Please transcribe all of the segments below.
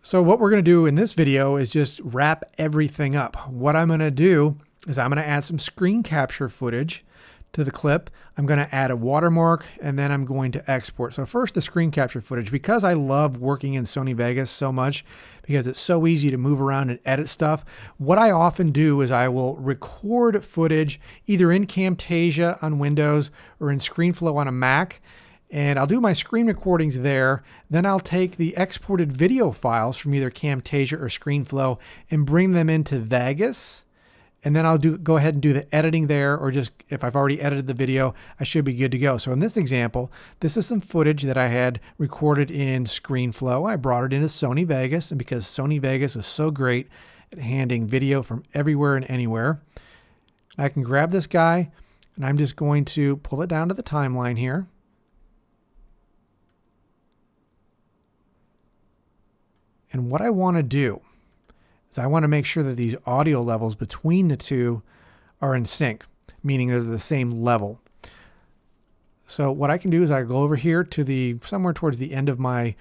So what we're going to do in this video is just wrap everything up. What I'm going to do is I'm going to add some screen capture footage to the clip. I'm going to add a watermark, and then I'm going to export. So first, the screen capture footage. Because I love working in Sony Vegas so much, because it's so easy to move around and edit stuff, what I often do is I will record footage either in Camtasia on Windows or in ScreenFlow on a Mac. And I'll do my screen recordings there. Then I'll take the exported video files from either Camtasia or ScreenFlow and bring them into Vegas. And then I'll go ahead and do the editing there, or just if I've already edited the video, I should be good to go. So in this example, this is some footage that I had recorded in ScreenFlow. I brought it into Sony Vegas, and because Sony Vegas is so great at handling video from everywhere and anywhere, I can grab this guy and I'm just going to pull it down to the timeline here. And what I want to do is I want to make sure that these audio levels between the two are in sync, meaning they're the same level. So what I can do is I go over here to somewhere towards the end of my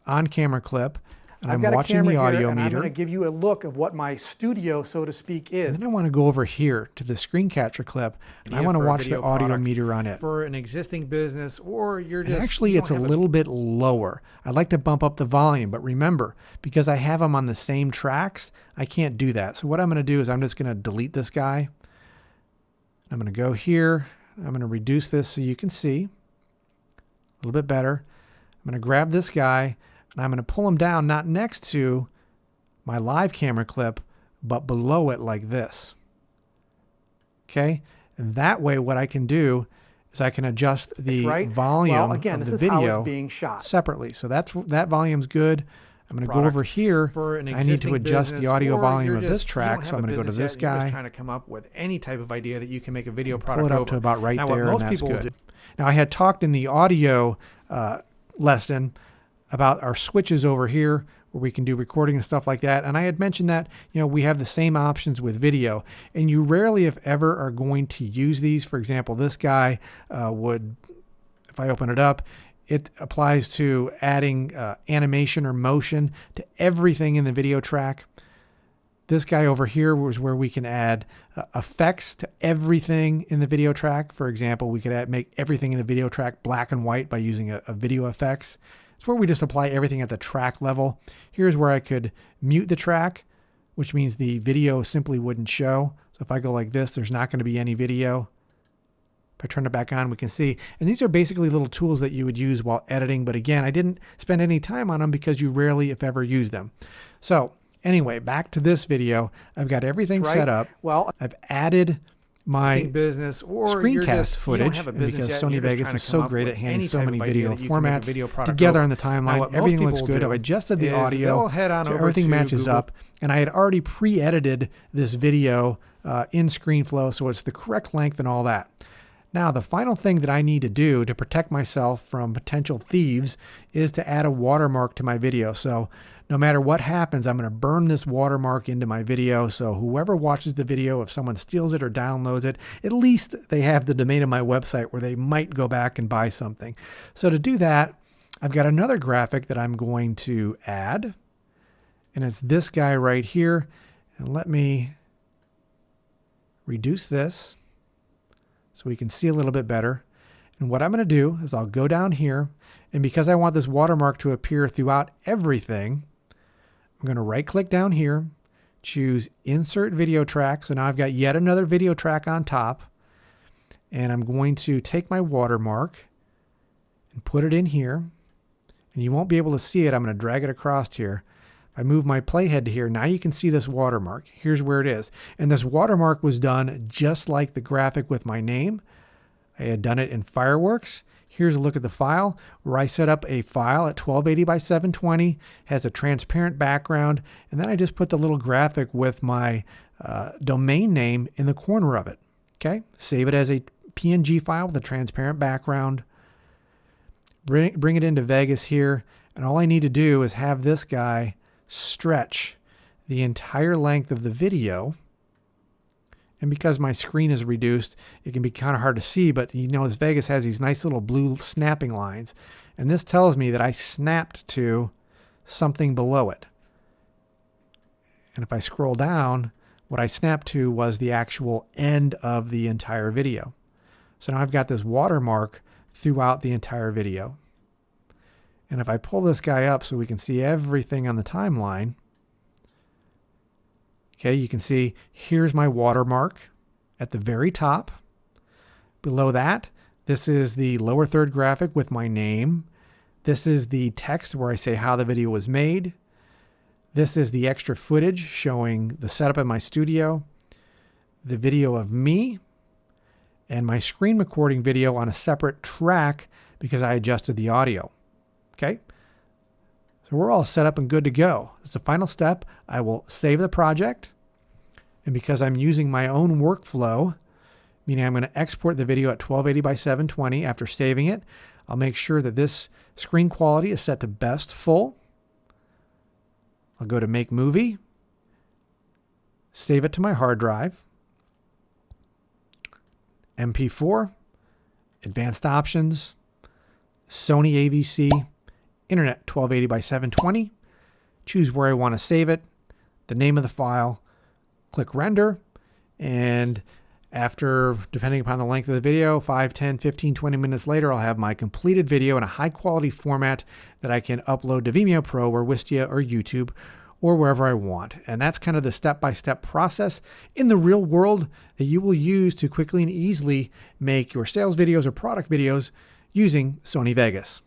on-camera clip, and I'm watching the audio meter. I'm going to give you a look of what my studio, so to speak, is. And then I want to go over here to the screen capture clip, and I want to watch the audio meter on it. For an existing business, or you're just... And actually, it's a little bit lower. I'd like to bump up the volume, but remember, because I have them on the same tracks, I can't do that. So what I'm going to do is I'm just going to delete this guy. I'm going to go here. I'm going to reduce this so you can see a little bit better. I'm going to grab this guy, and I'm going to pull him down, not next to my live camera clip, but below it like this. Okay? And that way what I can do is I can adjust the volume of the video being shot separately. So that volume's good. I'm going to go over here. I need to adjust the audio volume of this track, so I'm going to go to this guy. You're just trying to come up with any type of idea that you can make a video product over. Pull it up to about right there, and that's good. Now, I had talked in the audio lesson about our switches over here where we can do recording and stuff like that. And I had mentioned that, we have the same options with video, and you rarely, if ever, are going to use these. For example, this guy would, if I open it up, it applies to adding animation or motion to everything in the video track. This guy over here was where we can add effects to everything in the video track. For example, we could make everything in the video track black and white by using a video effects. It's where we just apply everything at the track level. Here's where I could mute the track, which means the video simply wouldn't show. So if I go like this, there's not going to be any video. If I turn it back on, we can see. And these are basically little tools that you would use while editing. But again, I didn't spend any time on them because you rarely, if ever, use them. So anyway, back to this video. I've got everything set up. Well, I've added my business or screencast footage, and because Sony Vegas is so great at handling so many video formats together on the timeline, everything looks good. I've adjusted the audio so everything matches up, and I had already pre-edited this video in ScreenFlow, so it's the correct length and all that. Now, the final thing that I need to do to protect myself from potential thieves is to add a watermark to my video. So no matter what happens, I'm going to burn this watermark into my video. So whoever watches the video, if someone steals it or downloads it, at least they have the domain of my website where they might go back and buy something. So to do that, I've got another graphic that I'm going to add, and it's this guy right here. And let me reduce this so we can see a little bit better. And what I'm going to do is I'll go down here, and because I want this watermark to appear throughout everything, I'm going to right click down here, choose Insert Video Track. So now I've got yet another video track on top, and I'm going to take my watermark and put it in here. And you won't be able to see it. I'm going to drag it across here. I move my playhead to here. Now you can see this watermark. Here's where it is. And this watermark was done just like the graphic with my name. I had done it in Fireworks. Here's a look at the file where I set up a file at 1280 by 720, has a transparent background, and then I just put the little graphic with my domain name in the corner of it. Okay, save it as a PNG file with a transparent background. Bring it into Vegas here, and all I need to do is have this guy stretch the entire length of the video. And because my screen is reduced, it can be kind of hard to see, but you notice Vegas has these nice little blue snapping lines. And this tells me that I snapped to something below it. And if I scroll down, what I snapped to was the actual end of the entire video. So now I've got this watermark throughout the entire video. And if I pull this guy up so we can see everything on the timeline, okay, you can see here's my watermark at the very top. Below that, this is the lower third graphic with my name. This is the text where I say how the video was made. This is the extra footage showing the setup in my studio, the video of me, and my screen recording video on a separate track because I adjusted the audio. Okay, so we're all set up and good to go. As the final step, I will save the project. And because I'm using my own workflow, meaning I'm going to export the video at 1280 by 720 after saving it, I'll make sure that this screen quality is set to best full. I'll go to Make Movie, save it to my hard drive, MP4, Advanced Options, Sony AVC, Internet 1280 by 720, choose where I want to save it, the name of the file, click Render, and after, depending upon the length of the video, 5, 10, 15, 20 minutes later, I'll have my completed video in a high quality format that I can upload to Vimeo Pro or Wistia or YouTube or wherever I want. And that's kind of the step-by-step process in the real world that you will use to quickly and easily make your sales videos or product videos using Sony Vegas.